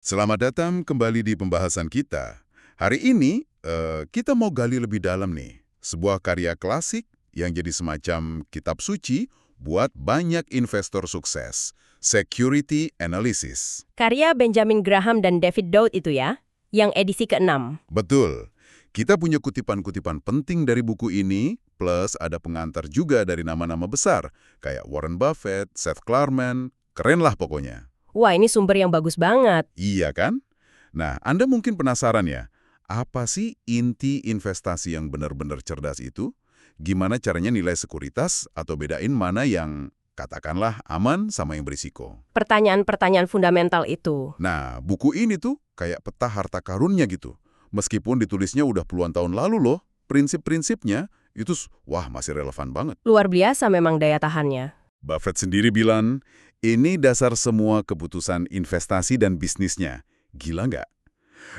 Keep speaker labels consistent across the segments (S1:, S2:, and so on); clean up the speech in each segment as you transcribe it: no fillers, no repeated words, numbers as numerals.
S1: Selamat datang kembali di pembahasan kita. Hari ini, kita mau gali lebih dalam nih. Sebuah karya klasik yang jadi semacam kitab suci buat banyak investor sukses. Security Analysis.
S2: Karya Benjamin Graham dan David Dowd itu ya, yang edisi ke-6.
S1: Betul. Kita punya kutipan-kutipan penting dari buku ini, plus ada pengantar juga dari nama-nama besar, kayak Warren Buffett, Seth Klarman, keren lah pokoknya.
S2: Wah, ini sumber yang bagus banget.
S1: Iya kan? Nah, Anda mungkin penasaran ya, apa sih inti investasi yang benar-benar cerdas itu? Gimana caranya nilai sekuritas atau bedain mana yang katakanlah aman sama yang berisiko?
S2: Pertanyaan-pertanyaan fundamental itu.
S1: Nah, buku ini tuh kayak peta harta karunnya gitu. Meskipun ditulisnya udah puluhan tahun lalu loh, prinsip-prinsipnya itu wah masih relevan banget.
S2: Luar biasa memang daya tahannya.
S1: Buffett sendiri bilang, ini dasar semua keputusan investasi dan bisnisnya. Gila nggak?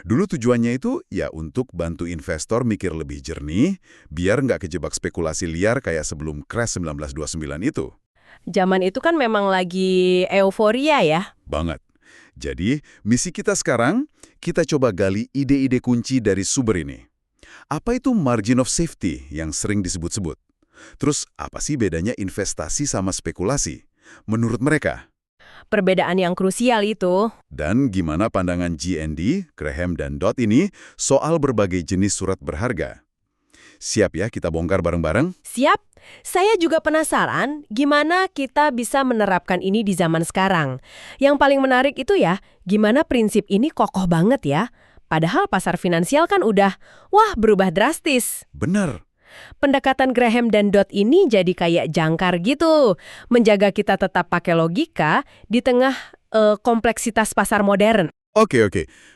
S1: Dulu tujuannya itu ya untuk bantu investor mikir lebih jernih, biar nggak kejebak spekulasi liar kayak sebelum crash 1929 itu.
S2: Zaman itu kan memang lagi euforia ya.
S1: Banget. Jadi, misi kita sekarang, kita coba gali ide-ide kunci dari sumber ini. Apa itu margin of safety yang sering disebut-sebut? Terus, apa sih bedanya investasi sama spekulasi? Menurut mereka.
S2: Perbedaan yang krusial itu.
S1: Dan gimana pandangan G&D, Graham dan Dodd ini soal berbagai jenis surat berharga. Siap ya kita bongkar bareng-bareng?
S2: Siap? Saya juga penasaran gimana kita bisa menerapkan ini di zaman sekarang. Yang paling menarik itu ya, gimana prinsip ini kokoh banget ya. Padahal pasar finansial kan udah, wah berubah drastis.
S1: Bener.
S2: Pendekatan Graham dan Dodd ini jadi kayak jangkar gitu, menjaga kita tetap pakai logika di tengah kompleksitas pasar modern.
S1: Oke.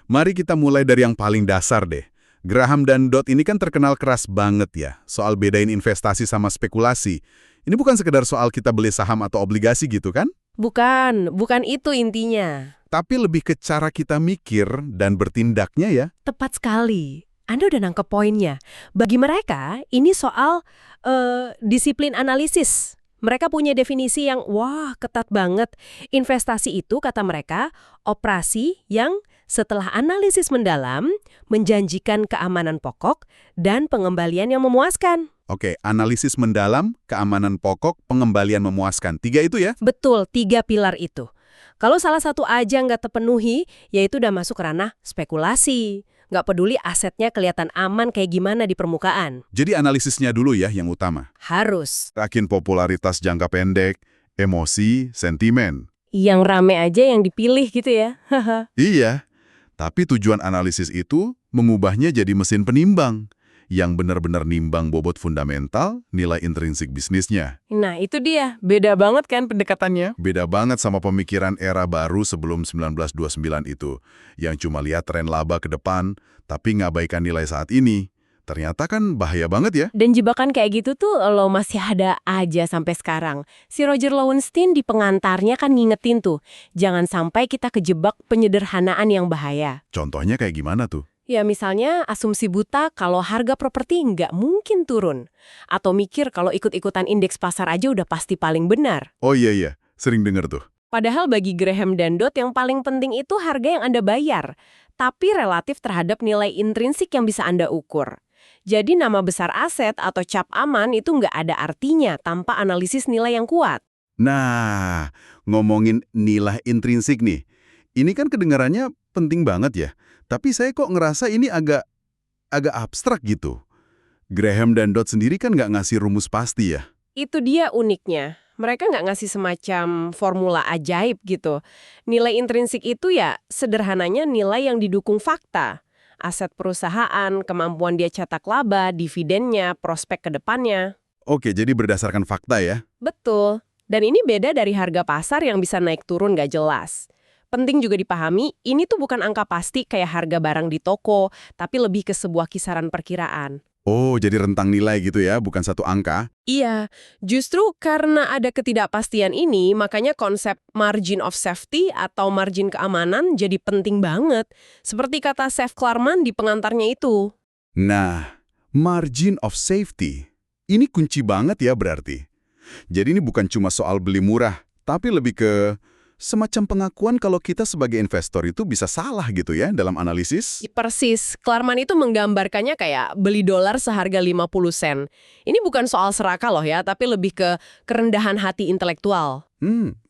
S1: Mari kita mulai dari yang paling dasar deh. Graham dan Dodd ini kan terkenal keras banget ya, soal bedain investasi sama spekulasi. Ini bukan sekedar soal kita beli saham atau obligasi gitu kan?
S2: Bukan itu intinya.
S1: Tapi lebih ke cara kita mikir dan bertindaknya ya.
S2: Tepat sekali. Anda udah nangkep poinnya. Bagi mereka, ini soal disiplin analisis. Mereka punya definisi yang, wah, ketat banget. Investasi itu, kata mereka, operasi yang setelah analisis mendalam, menjanjikan keamanan pokok dan pengembalian yang memuaskan.
S1: Oke, analisis mendalam, keamanan pokok, pengembalian memuaskan. 3 itu ya?
S2: Betul, 3 pilar itu. Kalau salah satu aja nggak terpenuhi, yaitu udah masuk ranah spekulasi. Nggak peduli asetnya kelihatan aman kayak gimana di permukaan.
S1: Jadi analisisnya dulu ya yang utama.
S2: Harus.
S1: Yakin popularitas jangka pendek, emosi, sentimen.
S2: Yang rame aja yang dipilih gitu ya.
S1: Iya, tapi tujuan analisis itu mengubahnya jadi mesin penimbang yang benar-benar nimbang bobot fundamental, nilai intrinsik bisnisnya.
S2: Nah, itu dia. Beda banget kan pendekatannya?
S1: Beda banget sama pemikiran era baru sebelum 1929 itu, yang cuma lihat tren laba ke depan, tapi ngabaikan nilai saat ini. Ternyata kan bahaya banget ya.
S2: Dan jebakan kayak gitu tuh lo masih ada aja sampai sekarang. Si Roger Lowenstein di pengantarnya kan ngingetin tuh, jangan sampai kita kejebak penyederhanaan yang bahaya.
S1: Contohnya kayak gimana tuh?
S2: Ya misalnya asumsi buta kalau harga properti nggak mungkin turun. Atau mikir kalau ikut-ikutan indeks pasar aja udah pasti paling benar.
S1: Oh iya, sering denger tuh.
S2: Padahal bagi Graham dan Dodd yang paling penting itu harga yang Anda bayar. Tapi relatif terhadap nilai intrinsik yang bisa Anda ukur. Jadi nama besar aset atau cap aman itu nggak ada artinya tanpa analisis nilai yang kuat.
S1: Nah, ngomongin nilai intrinsik nih. Ini kan kedengarannya penting banget ya. Tapi saya kok ngerasa ini agak abstrak gitu. Graham dan Dodd sendiri kan nggak ngasih rumus pasti ya.
S2: Itu dia uniknya. Mereka nggak ngasih semacam formula ajaib gitu. Nilai intrinsik itu ya sederhananya nilai yang didukung fakta. Aset perusahaan, kemampuan dia cetak laba, dividennya, prospek ke depannya.
S1: Oke, jadi berdasarkan fakta ya.
S2: Betul. Dan ini beda dari harga pasar yang bisa naik turun nggak jelas. Penting juga dipahami, ini tuh bukan angka pasti kayak harga barang di toko, tapi lebih ke sebuah kisaran perkiraan.
S1: Oh, jadi rentang nilai gitu ya, bukan satu angka.
S2: Iya, justru karena ada ketidakpastian ini, makanya konsep margin of safety atau margin keamanan jadi penting banget. Seperti kata Seth Klarman di pengantarnya itu.
S1: Nah, margin of safety. Ini kunci banget ya berarti. Jadi ini bukan cuma soal beli murah, tapi lebih ke semacam pengakuan kalau kita sebagai investor itu bisa salah gitu ya dalam analisis.
S2: Persis, Klarman itu menggambarkannya kayak beli dolar seharga 50 sen. Ini bukan soal serakah loh ya, tapi lebih ke kerendahan hati intelektual.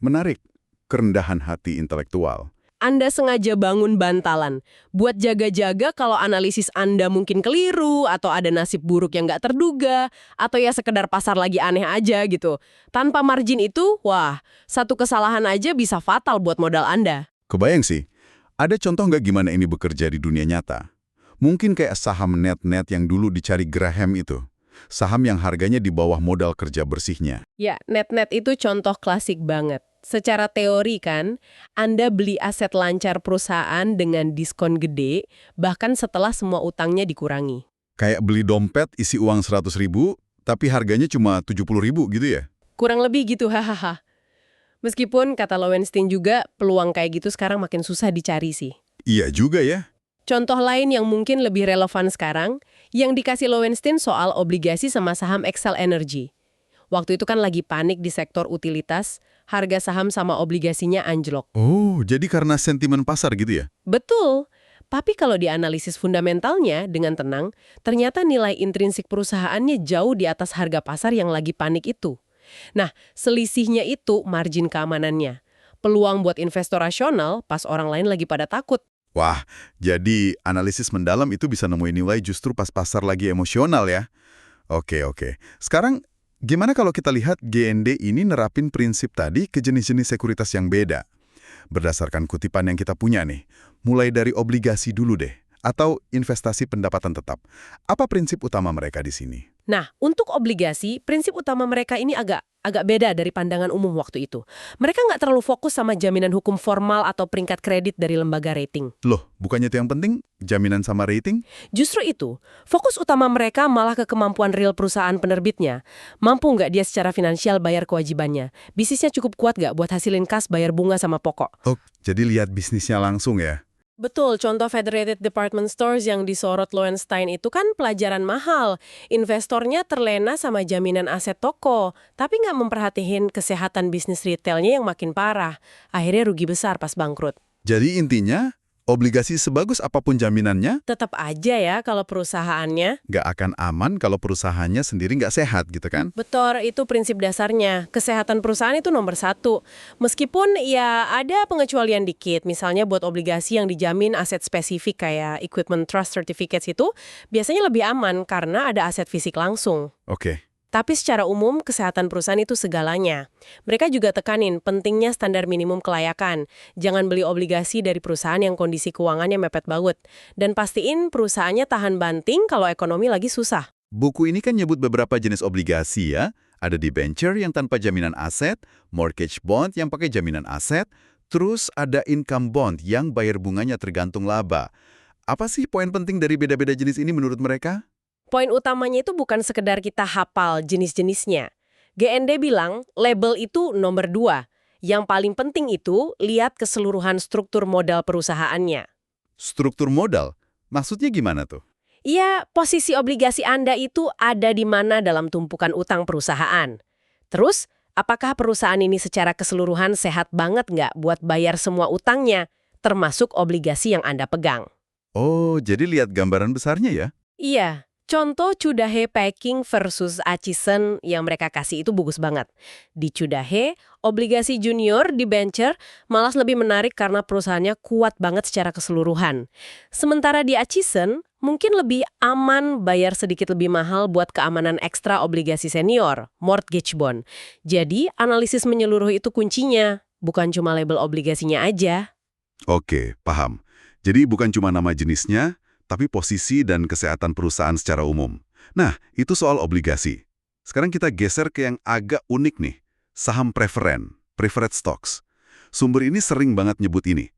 S1: Menarik. Kerendahan hati intelektual.
S2: Anda sengaja bangun bantalan, buat jaga-jaga kalau analisis Anda mungkin keliru, atau ada nasib buruk yang nggak terduga, atau ya sekedar pasar lagi aneh aja gitu. Tanpa margin itu, wah, satu kesalahan aja bisa fatal buat modal Anda.
S1: Kebayang sih. Ada contoh nggak gimana ini bekerja di dunia nyata? Mungkin kayak saham net-net yang dulu dicari Graham itu. Saham yang harganya di bawah modal kerja bersihnya.
S2: Ya, net-net itu contoh klasik banget. Secara teori kan, Anda beli aset lancar perusahaan dengan diskon gede, bahkan setelah semua utangnya dikurangi.
S1: Kayak beli dompet isi uang 100.000, tapi harganya cuma 70.000 gitu ya?
S2: Kurang lebih gitu, hahaha. Meskipun, kata Lowenstein juga, peluang kayak gitu sekarang makin susah dicari sih.
S1: Iya juga ya.
S2: Contoh lain yang mungkin lebih relevan sekarang, yang dikasih Lowenstein soal obligasi sama saham Excel Energy. Waktu itu kan lagi panik di sektor utilitas, harga saham sama obligasinya anjlok.
S1: Oh, jadi karena sentimen pasar gitu ya?
S2: Betul. Tapi kalau dianalisis fundamentalnya dengan tenang, ternyata nilai intrinsik perusahaannya jauh di atas harga pasar yang lagi panik itu. Nah, selisihnya itu margin keamanannya. Peluang buat investor rasional pas orang lain lagi pada takut.
S1: Wah, jadi analisis mendalam itu bisa nemuin nilai justru pas pasar lagi emosional ya? Oke. Sekarang, gimana kalau kita lihat GND ini nerapin prinsip tadi ke jenis-jenis sekuritas yang beda? Berdasarkan kutipan yang kita punya nih, mulai dari obligasi dulu deh, atau investasi pendapatan tetap. Apa prinsip utama mereka di sini?
S2: Nah, untuk obligasi, prinsip utama mereka ini agak beda dari pandangan umum waktu itu. Mereka nggak terlalu fokus sama jaminan hukum formal atau peringkat kredit dari lembaga rating.
S1: Loh, bukannya itu yang penting? Jaminan sama rating?
S2: Justru itu, fokus utama mereka malah ke kemampuan real perusahaan penerbitnya. Mampu nggak dia secara finansial bayar kewajibannya? Bisnisnya cukup kuat nggak buat hasilin kas bayar bunga sama pokok?
S1: Oh, jadi lihat bisnisnya langsung ya?
S2: Betul, contoh Federated Department Stores yang disorot Lowenstein itu kan pelajaran mahal. Investornya terlena sama jaminan aset toko, tapi nggak memperhatiin kesehatan bisnis retailnya yang makin parah. Akhirnya rugi besar pas bangkrut.
S1: Jadi intinya, obligasi sebagus apapun jaminannya,
S2: Tetap aja ya kalau perusahaannya.
S1: nggak akan aman kalau perusahaannya sendiri nggak sehat gitu kan?
S2: Betul, itu prinsip dasarnya. Kesehatan perusahaan itu nomor satu. Meskipun ya ada pengecualian dikit, misalnya buat obligasi yang dijamin aset spesifik kayak Equipment Trust Certificates itu, biasanya lebih aman karena ada aset fisik langsung.
S1: Oke.
S2: Tapi secara umum, kesehatan perusahaan itu segalanya. Mereka juga tekanin pentingnya standar minimum kelayakan. Jangan beli obligasi dari perusahaan yang kondisi keuangannya mepet banget. Dan pastiin perusahaannya tahan banting kalau ekonomi lagi susah.
S1: Buku ini kan nyebut beberapa jenis obligasi ya. Ada debenture yang tanpa jaminan aset, mortgage bond yang pakai jaminan aset, terus ada income bond yang bayar bunganya tergantung laba. Apa sih poin penting dari beda-beda jenis ini menurut mereka?
S2: Poin utamanya itu bukan sekedar kita hafal jenis-jenisnya. GND bilang label itu nomor 2. Yang paling penting itu lihat keseluruhan struktur modal perusahaannya.
S1: Struktur modal? Maksudnya gimana tuh?
S2: Iya, posisi obligasi Anda itu ada di mana dalam tumpukan utang perusahaan. Terus, apakah perusahaan ini secara keseluruhan sehat banget nggak buat bayar semua utangnya, termasuk obligasi yang Anda pegang?
S1: Oh, jadi lihat gambaran besarnya ya?
S2: Iya. Contoh Cudahe Packing versus Atchison yang mereka kasih itu bagus banget. Di Cudahe, obligasi junior debenture malah lebih menarik karena perusahaannya kuat banget secara keseluruhan. Sementara di Atchison, mungkin lebih aman bayar sedikit lebih mahal buat keamanan ekstra obligasi senior, mortgage bond. Jadi, analisis menyeluruh itu kuncinya, bukan cuma label obligasinya aja.
S1: Oke, paham. Jadi bukan cuma nama jenisnya, tapi posisi dan kesehatan perusahaan secara umum. Nah, itu soal obligasi. Sekarang kita geser ke yang agak unik nih, saham preferen, preferred stocks. Sumber ini sering banget nyebut ini.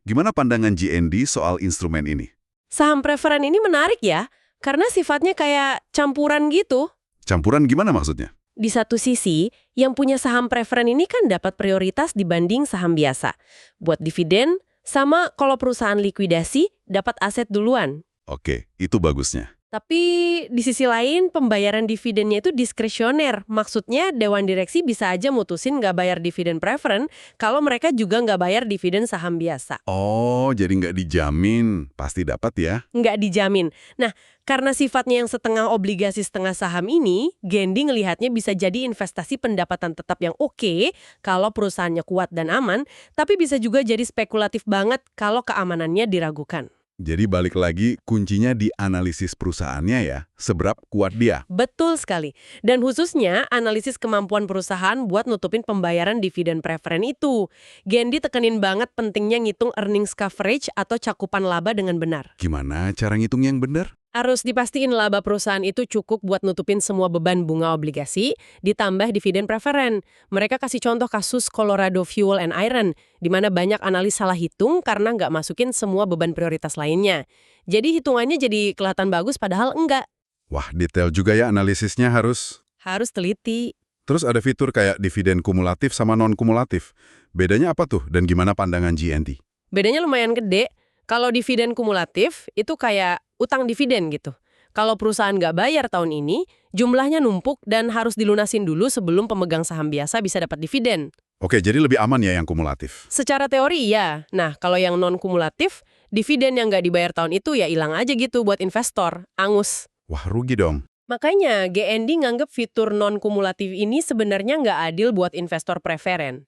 S1: Gimana pandangan GND soal instrumen ini?
S2: Saham preferen ini menarik ya, karena sifatnya kayak campuran gitu.
S1: Campuran gimana maksudnya?
S2: Di satu sisi, yang punya saham preferen ini kan dapat prioritas dibanding saham biasa. Buat dividen, sama kalau perusahaan likuidasi, dapat aset duluan.
S1: Oke, itu bagusnya.
S2: Tapi di sisi lain, pembayaran dividennya itu diskresioner. Maksudnya, Dewan Direksi bisa aja mutusin nggak bayar dividen preferen kalau mereka juga nggak bayar dividen saham biasa.
S1: Oh, jadi nggak dijamin. Pasti dapat ya.
S2: Nggak dijamin. Nah, karena sifatnya yang setengah obligasi setengah saham ini, Gendi ngelihatnya bisa jadi investasi pendapatan tetap yang oke kalau perusahaannya kuat dan aman, tapi bisa juga jadi spekulatif banget kalau keamanannya diragukan.
S1: Jadi balik lagi, kuncinya di analisis perusahaannya ya. Seberapa kuat dia.
S2: Betul sekali. Dan khususnya analisis kemampuan perusahaan buat nutupin pembayaran dividen preferen itu. Gendi tekenin banget pentingnya ngitung earnings coverage atau cakupan laba dengan benar.
S1: Gimana cara ngitung yang benar?
S2: Harus dipastiin laba perusahaan itu cukup buat nutupin semua beban bunga obligasi, ditambah dividen preferen. Mereka kasih contoh kasus Colorado Fuel and Iron, di mana banyak analis salah hitung karena nggak masukin semua beban prioritas lainnya. Jadi hitungannya jadi kelihatan bagus padahal enggak.
S1: Wah, detail juga ya analisisnya harus.
S2: Harus teliti.
S1: Terus ada fitur kayak dividen kumulatif sama non-kumulatif. Bedanya apa tuh dan gimana pandangan GNT?
S2: Bedanya lumayan gede. Kalau dividen kumulatif, itu kayak utang dividen gitu. Kalau perusahaan nggak bayar tahun ini, jumlahnya numpuk dan harus dilunasin dulu sebelum pemegang saham biasa bisa dapat dividen.
S1: Oke, jadi lebih aman ya yang kumulatif.
S2: Secara teori iya. Nah, kalau yang non-kumulatif, dividen yang nggak dibayar tahun itu ya hilang aja gitu buat investor. Angus.
S1: Wah, rugi dong.
S2: Makanya, GND nganggep fitur non-kumulatif ini sebenarnya nggak adil buat investor preferen.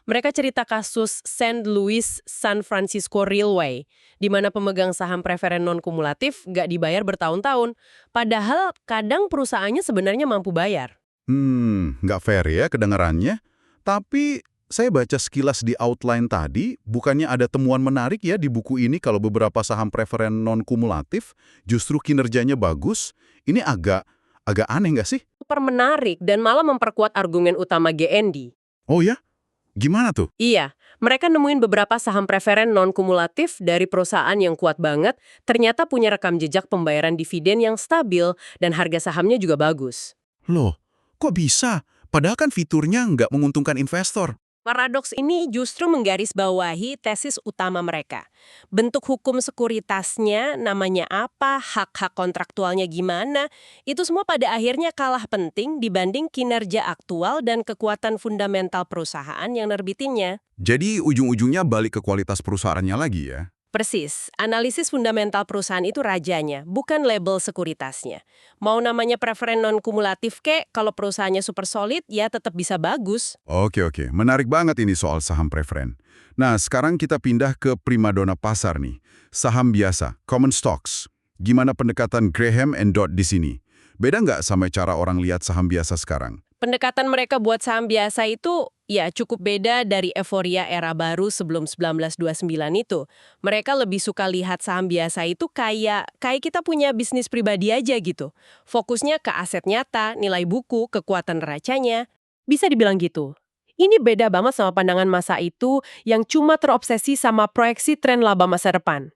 S2: Mereka cerita kasus St. Louis San Francisco Railway, di mana pemegang saham preferen non-kumulatif nggak dibayar bertahun-tahun, padahal kadang perusahaannya sebenarnya mampu bayar.
S1: Nggak fair ya kedengarannya. Tapi saya baca sekilas di outline tadi, bukannya ada temuan menarik ya di buku ini kalau beberapa saham preferen non-kumulatif justru kinerjanya bagus. Ini agak aneh nggak sih?
S2: Super menarik dan malah memperkuat argumen utama GND.
S1: Oh ya? Gimana tuh?
S2: Iya, mereka nemuin beberapa saham preferen non-kumulatif dari perusahaan yang kuat banget, ternyata punya rekam jejak pembayaran dividen yang stabil dan harga sahamnya juga bagus.
S1: Loh, kok bisa? Padahal kan fiturnya nggak menguntungkan investor.
S2: Paradoks ini justru menggarisbawahi tesis utama mereka. Bentuk hukum sekuritasnya, namanya apa, hak-hak kontraktualnya gimana, itu semua pada akhirnya kalah penting dibanding kinerja aktual dan kekuatan fundamental perusahaan yang nerbitinnya.
S1: Jadi ujung-ujungnya balik ke kualitas perusahaannya lagi ya?
S2: Persis, analisis fundamental perusahaan itu rajanya, bukan label sekuritasnya. Mau namanya preferen non-kumulatif kek, kalau perusahaannya super solid, ya tetap bisa bagus.
S1: Oke. Menarik banget ini soal saham preferen. Nah, sekarang kita pindah ke primadona pasar nih. Saham biasa, common stocks. Gimana pendekatan Graham and Dodd di sini? Beda nggak sama cara orang lihat saham biasa sekarang?
S2: Pendekatan mereka buat saham biasa itu ya cukup beda dari euforia era baru sebelum 1929 itu. Mereka lebih suka lihat saham biasa itu kayak kita punya bisnis pribadi aja gitu. Fokusnya ke aset nyata, nilai buku, kekuatan neracanya. Bisa dibilang gitu. Ini beda banget sama pandangan masa itu yang cuma terobsesi sama proyeksi tren laba masa depan.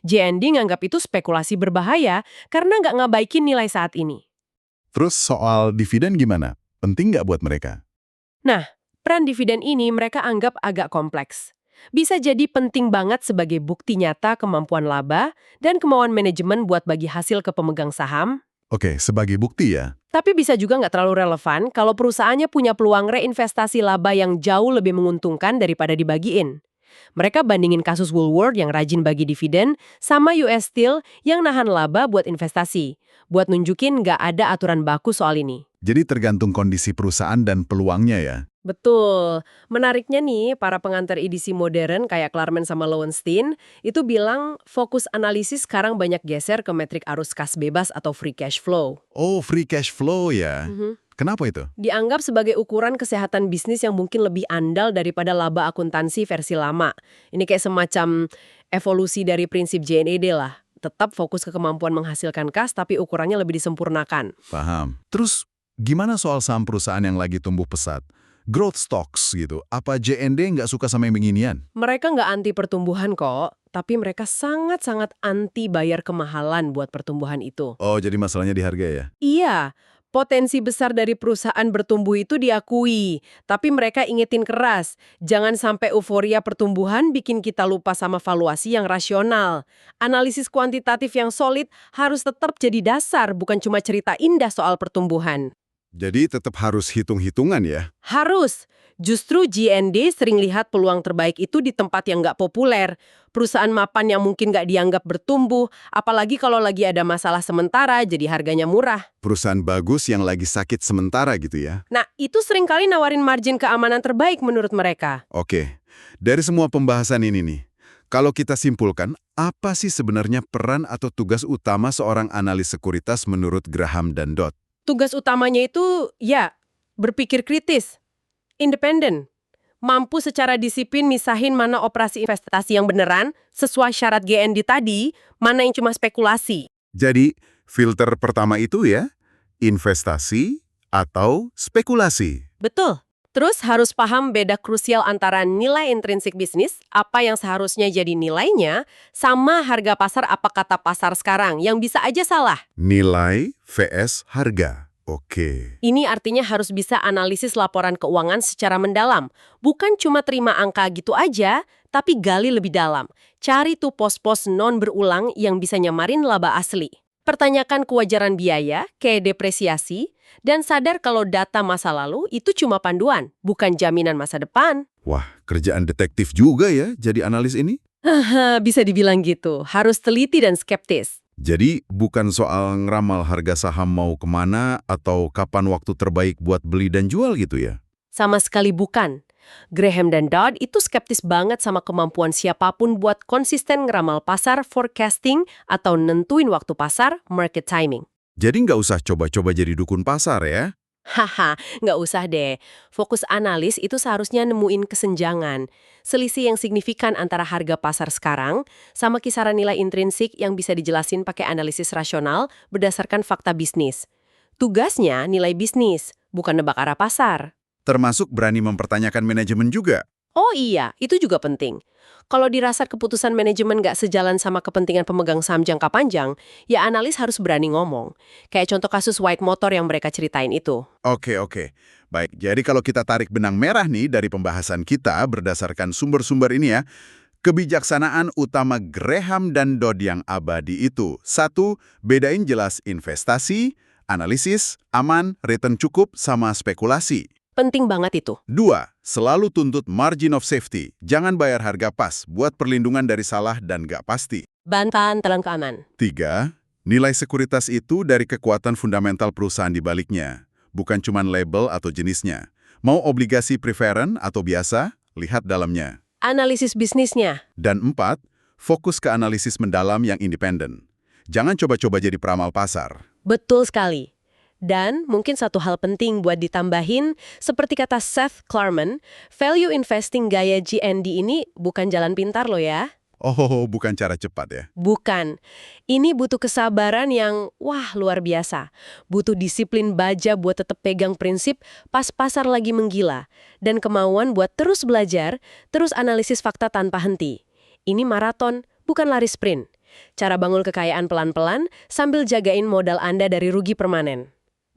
S2: JND nganggap itu spekulasi berbahaya karena nggak ngabaikin nilai saat ini.
S1: Terus soal dividen gimana? Penting nggak buat mereka?
S2: Nah, peran dividen ini mereka anggap agak kompleks. Bisa jadi penting banget sebagai bukti nyata kemampuan laba dan kemauan manajemen buat bagi hasil ke pemegang saham.
S1: Oke, sebagai bukti ya.
S2: Tapi bisa juga nggak terlalu relevan kalau perusahaannya punya peluang reinvestasi laba yang jauh lebih menguntungkan daripada dibagiin. Mereka bandingin kasus Woolworth yang rajin bagi dividen sama US Steel yang nahan laba buat investasi. Buat nunjukin nggak ada aturan baku soal ini.
S1: Jadi tergantung kondisi perusahaan dan peluangnya ya.
S2: Betul. Menariknya nih, para pengantar edisi modern kayak Klarman sama Lowenstein itu bilang fokus analisis sekarang banyak geser ke metrik arus kas bebas atau free cash flow.
S1: Oh, free cash flow ya. Kenapa itu?
S2: Dianggap sebagai ukuran kesehatan bisnis yang mungkin lebih andal daripada laba akuntansi versi lama. Ini kayak semacam evolusi dari prinsip JNED lah. Tetap fokus ke kemampuan menghasilkan kas, tapi ukurannya lebih disempurnakan.
S1: Paham. Terus gimana soal saham perusahaan yang lagi tumbuh pesat? Growth stocks gitu. Apa JND nggak suka sama yang beginian?
S2: Mereka nggak anti pertumbuhan kok, tapi mereka sangat-sangat anti bayar kemahalan buat pertumbuhan itu.
S1: Oh, jadi masalahnya di harga ya?
S2: Iya, Potensi besar dari perusahaan bertumbuh itu diakui, tapi mereka ingetin keras, jangan sampai euforia pertumbuhan bikin kita lupa sama valuasi yang rasional. Analisis kuantitatif yang solid harus tetap jadi dasar, bukan cuma cerita indah soal pertumbuhan.
S1: Jadi tetap harus hitung-hitungan ya?
S2: Harus. Justru G&D sering lihat peluang terbaik itu di tempat yang nggak populer. Perusahaan mapan yang mungkin nggak dianggap bertumbuh, apalagi kalau lagi ada masalah sementara, jadi harganya murah.
S1: Perusahaan bagus yang lagi sakit sementara gitu ya?
S2: Nah, itu seringkali nawarin margin keamanan terbaik menurut mereka.
S1: Oke, dari semua pembahasan ini nih, kalau kita simpulkan, apa sih sebenarnya peran atau tugas utama seorang analis sekuritas menurut Graham dan Dodd?
S2: Tugas utamanya itu, ya, berpikir kritis, independen, mampu secara disiplin misahin mana operasi investasi yang beneran, sesuai syarat GND tadi, mana yang cuma spekulasi.
S1: Jadi, filter pertama itu ya, investasi atau spekulasi.
S2: Betul. Terus harus paham beda krusial antara nilai intrinsik bisnis, apa yang seharusnya jadi nilainya, sama harga pasar apa kata pasar sekarang, yang bisa aja salah.
S1: Nilai vs harga. Oke.
S2: Ini artinya harus bisa analisis laporan keuangan secara mendalam. Bukan cuma terima angka gitu aja, tapi gali lebih dalam. Cari tuh pos-pos non-berulang yang bisa nyamarin laba asli. Pertanyakan kewajaran biaya, kayak depresiasi, dan sadar kalau data masa lalu itu cuma panduan, bukan jaminan masa depan.
S1: Wah, kerjaan detektif juga ya jadi analis ini?
S2: Haha, bisa dibilang gitu. Harus teliti dan skeptis.
S1: Jadi bukan soal ngeramal harga saham mau kemana atau kapan waktu terbaik buat beli dan jual gitu ya?
S2: Sama sekali bukan. Graham dan Dodd itu skeptis banget sama kemampuan siapapun buat konsisten ngeramal pasar, forecasting, atau nentuin waktu pasar, market timing.
S1: Jadi nggak usah coba-coba jadi dukun pasar ya?
S2: Haha, nggak usah deh. Fokus analis itu seharusnya nemuin kesenjangan. Selisih yang signifikan antara harga pasar sekarang sama kisaran nilai intrinsik yang bisa dijelasin pakai analisis rasional berdasarkan fakta bisnis. Tugasnya nilai bisnis, bukan nebak arah pasar.
S1: Termasuk berani mempertanyakan manajemen juga.
S2: Oh iya, itu juga penting. Kalau dirasa keputusan manajemen nggak sejalan sama kepentingan pemegang saham jangka panjang, ya analis harus berani ngomong. Kayak contoh kasus White Motor yang mereka ceritain itu.
S1: Oke. Baik, jadi kalau kita tarik benang merah nih dari pembahasan kita berdasarkan sumber-sumber ini ya, kebijaksanaan utama Graham dan Dodd yang abadi itu. 1. Bedain jelas investasi, analisis, aman, return cukup, sama spekulasi.
S2: Penting banget itu.
S1: 2. Selalu tuntut margin of safety. Jangan bayar harga pas buat perlindungan dari salah dan nggak pasti.
S2: Bantahan telan keaman.
S1: 3. Nilai sekuritas itu dari kekuatan fundamental perusahaan di baliknya. Bukan cuma label atau jenisnya. Mau obligasi preferent atau biasa, lihat dalamnya.
S2: Analisis bisnisnya.
S1: Dan 4. Fokus ke analisis mendalam yang independen. Jangan coba-coba jadi peramal pasar.
S2: Betul sekali. Dan mungkin satu hal penting buat ditambahin, seperti kata Seth Klarman, value investing gaya GND ini bukan jalan pintar loh ya.
S1: Oh, bukan cara cepat ya?
S2: Bukan. Ini butuh kesabaran yang, wah, luar biasa. Butuh disiplin baja buat tetap pegang prinsip pas pasar lagi menggila. Dan kemauan buat terus belajar, terus analisis fakta tanpa henti. Ini maraton, bukan lari sprint. Cara bangun kekayaan pelan-pelan sambil jagain modal Anda dari rugi permanen.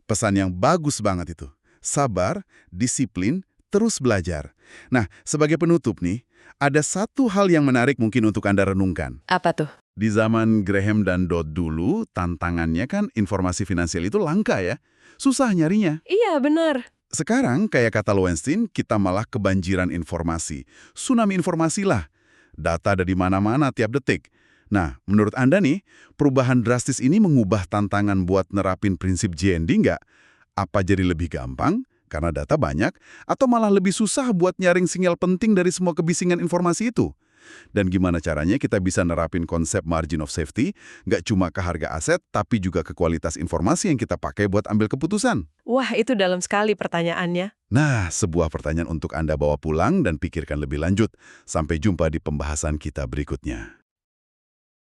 S1: Pesan yang bagus banget itu. Sabar, disiplin, terus belajar. Nah, sebagai penutup nih, ada satu hal yang menarik mungkin untuk Anda renungkan.
S2: Apa tuh?
S1: Di zaman Graham dan Dodd dulu, tantangannya kan informasi finansial itu langka ya. Susah nyarinya.
S2: Iya, benar.
S1: Sekarang, kayak kata Lowenstein, kita malah kebanjiran informasi. Tsunami informasi lah. Data ada di mana-mana tiap detik. Nah, menurut Anda nih, perubahan drastis ini mengubah tantangan buat nerapin prinsip GND nggak? Apa jadi lebih gampang karena data banyak, atau malah lebih susah buat nyaring sinyal penting dari semua kebisingan informasi itu? Dan gimana caranya kita bisa nerapin konsep margin of safety, nggak cuma ke harga aset, tapi juga ke kualitas informasi yang kita pakai buat ambil keputusan?
S2: Wah, itu dalam sekali pertanyaannya.
S1: Nah, sebuah pertanyaan untuk Anda bawa pulang dan pikirkan lebih lanjut. Sampai jumpa di pembahasan kita berikutnya.